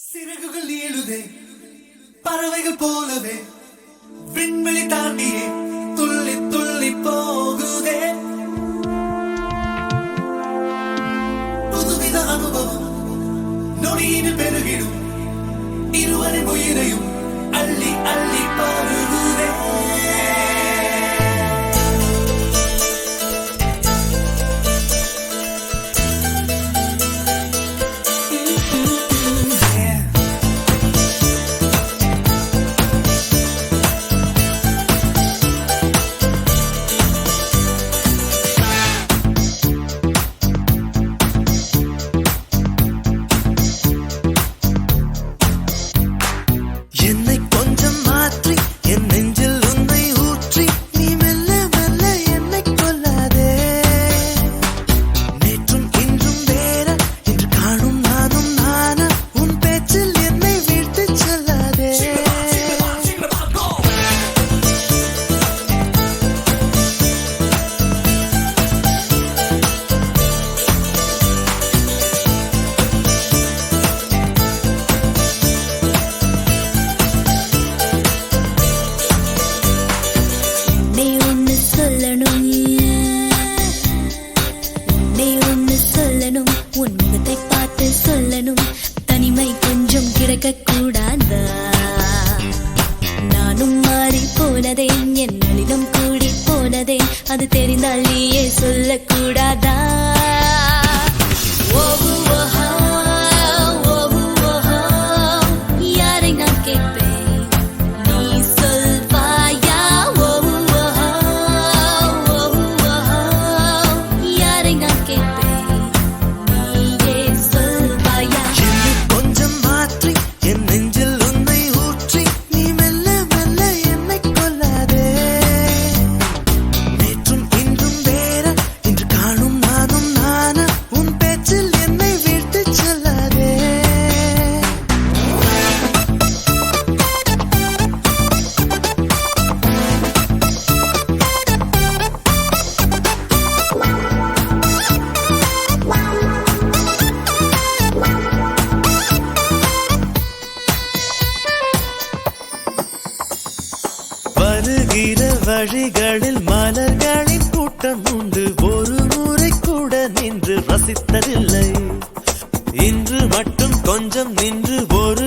சிறகுகள் நீளுதே பறவைகள் போலவே விண்வெளி தாண்டியே துள்ளி துள்ளி போகுதே புதுவித அனுபவம் நொடியில் பெருகிடும் இருவரின் உயிரையும் அள்ளி அள்ளி பருகுதே கூடாதா நானும் மாறி போனதே என்னிடம் கூடி போனதே அது தெரிந்தால் நீயே சொல்லக்கூடாதா யாரை நான் கேட்பேன் நீ சொல்வாயா யாரை நான் கேட்பேன் நீயே சொல்வாயா கொஞ்சம் மாற்றி என் நெஞ்சில் உன்னை ஊற்றி நீ மெல்ல மெல்ல என்னை கொல்லாதே நேற்றும் இன்றும் வேற இன்று காணும் நானும் நானா உன் பேச்சில் என்னை வீழ்த்து செல்லாதே வருகிற வழிகளில் மலர்களின் கூட்டம் உண்டு ஒரு முறை கூட நின்று ரசித்ததில்லை இன்று மட்டும் கொஞ்சம் நின்று ஒரு